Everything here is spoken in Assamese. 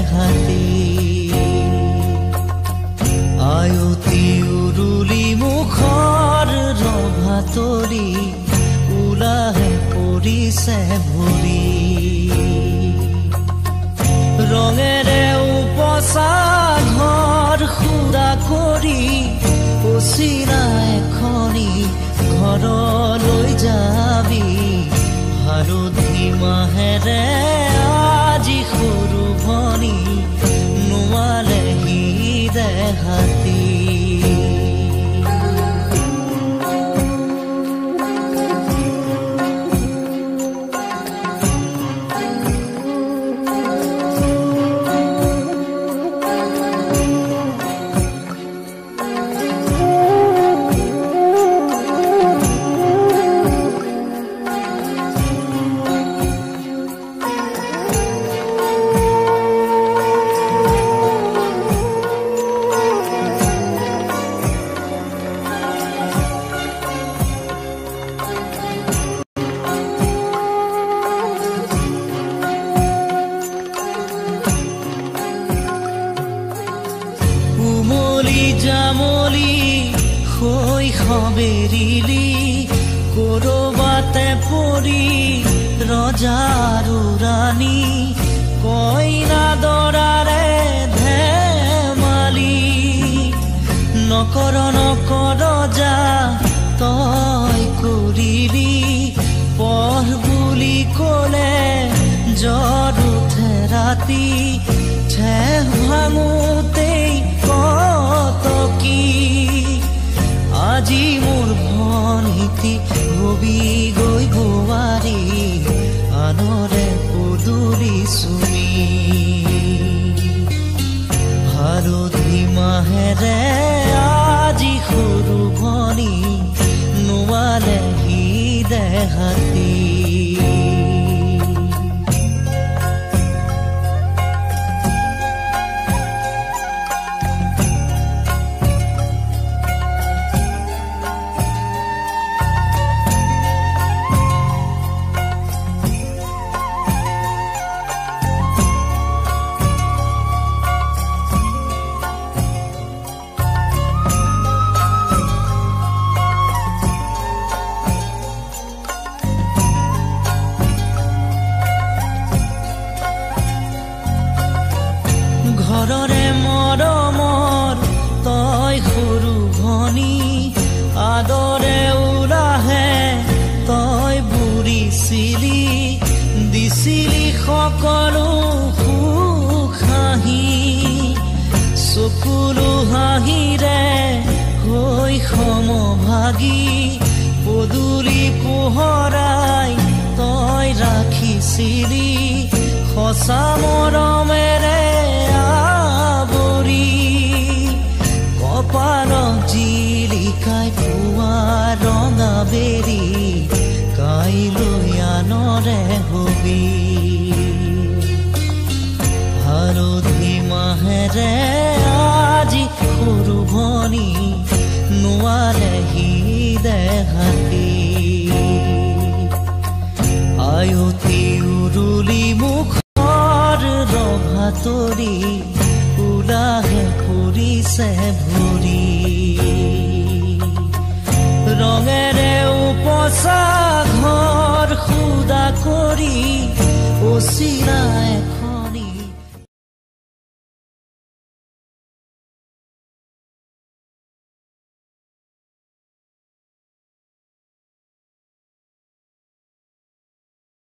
দেহাতি আয়তি উৰুলি মুখৰ ৰভাতৰি ওলাহে পৰিছে ভৰি ৰঙেৰে উপচা ঘৰ খুৰা কৰি পচিৰা এখনি ঘৰলৈ যাবি হালধি মাহেৰে আজি সৰু ভনী নোৱালেহি দেহাতি জামলি শৈশৱেৰিলি কৰবাতে পৰি ৰজাৰো ৰাণী কইনা দৰাৰে ধেমালি নকৰ নকৰ যা তই কৰিলি পঢ় বুলি ক'লে জ্বৰ উঠে ৰাতি ঠেহ ভাঙোতেই কতকি আজি মোৰ ভনীতি হবি গৈ বোৱাৰী আনৰে পদূলি চুমি হালধি মাহেৰে আজি সৰু ভনী নোৱালেহি দেহাতি ঘৰৰে মৰমৰ তই সৰু ভনী আদৰে ওলাহে তই বুঢ়িছিলি দিছিলি সকলো সুখ হাঁহি চকুলো হাঁহিৰে হৈ সমভাগী পদূলি পোহৰাই তই ৰাখিছিলি সঁচা মৰমেৰে কপালত জিলিকাই পোৱা ৰঙা বেৰি কাইলৈ আনৰে হবি হালধি মাহেৰে আজি সৰু ভনী নোৱালেহি দেহাতি আয়তি উৰুলি মুখৰ ৰভাতৰি ওলাহে পৰিছে ভৰি ৰঙেৰে উপচা ঘৰ খুদা কৰি পচিৰা